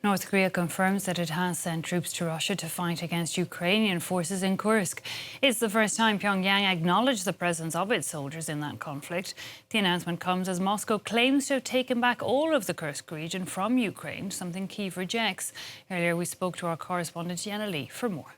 North Korea confirms that it has sent troops to Russia to fight against Ukrainian forces in Kursk. It's the first time Pyongyang acknowledged the presence of its soldiers in that conflict. The announcement comes as Moscow claims to have taken back all of the Kursk region from Ukraine, something Kyiv rejects. Earlier, we spoke to our correspondent Yena Lee for more.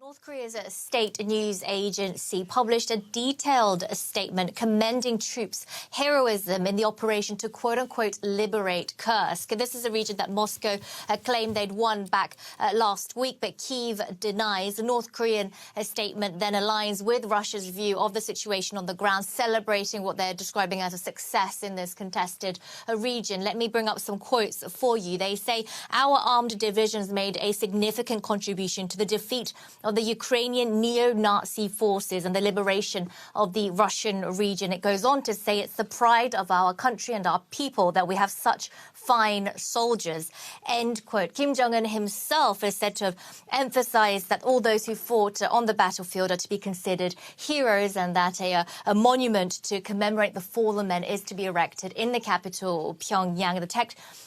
North Korea's state news agency published a detailed statement commending troops' heroism in the operation to quote-unquote liberate Kursk. This is a region that Moscow claimed they'd won back last week, but Kyiv denies. The North Korean statement then aligns with Russia's view of the situation on the ground, celebrating what they're describing as a success in this contested region. Let me bring up some quotes for you. They say, "Our armed divisions made a significant contribution to the defeat of the Ukrainian neo-Nazi forces and the liberation of the Russian region." It goes on to say it's the pride of our country and our people that we have such fine soldiers. End quote. Kim Jong Un himself is said to have emphasized that all those who fought on the battlefield are to be considered heroes and that a monument to commemorate the fallen men is to be erected in the capital, Pyongyang.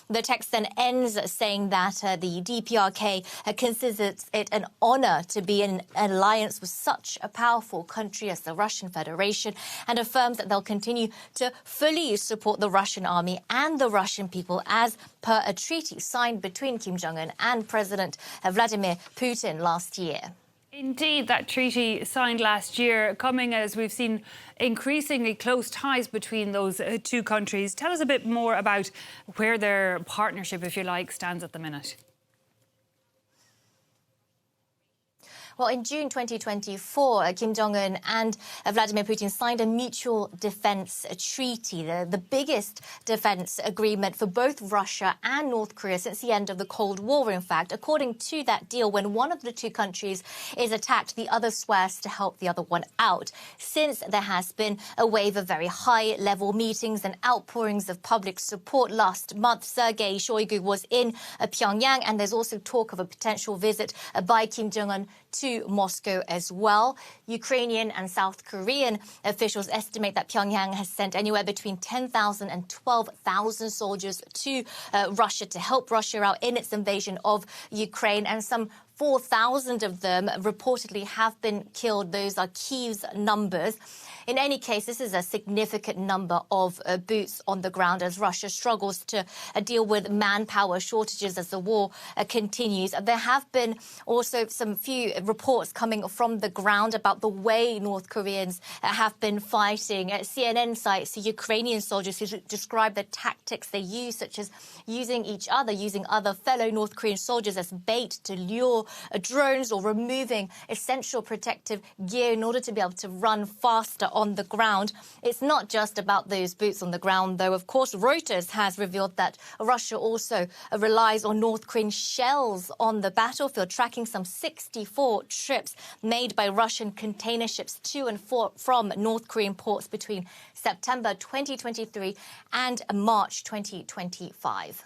The text then ends saying that the DPRK considers it an honor to be in an alliance with such a powerful country as the Russian Federation, and affirms that they'll continue to fully support the Russian army and the Russian people as per a treaty signed between Kim Jong Un and President Vladimir Putin last year. Indeed, that treaty signed last year, coming as we've seen increasingly close ties between those two countries. Tell us a bit more about where their partnership, if you like, stands at the minute. Well, in June 2024, Kim Jong Un and Vladimir Putin signed a mutual defense treaty, the biggest defense agreement for both Russia and North Korea since the end of the Cold War, in fact. According to that deal, when one of the two countries is attacked, the other swears to help the other one out. Since there has been a wave of very high-level meetings and outpourings of public support last month, Sergei Shoigu was in Pyongyang, and there's also talk of a potential visit by Kim Jong Un to Moscow as well. Ukrainian and South Korean officials estimate that Pyongyang has sent anywhere between 10,000 and 12,000 soldiers to Russia to help Russia out in its invasion of Ukraine, and some 4,000 of them reportedly have been killed. Those are Kyiv's numbers. In any case, this is a significant number of boots on the ground as Russia struggles to deal with manpower shortages as the war continues. There have been also some few reports coming from the ground about the way North Koreans have been fighting. CNN cites Ukrainian soldiers who describe the tactics they use, such as using other fellow North Korean soldiers as bait to lure drones or removing essential protective gear in order to be able to run faster on the ground. It's not just about those boots on the ground, though. Of course, Reuters has revealed that Russia also relies on North Korean shells on the battlefield, tracking some 64 trips made by Russian container ships to and from North Korean ports between September 2023 and March 2025.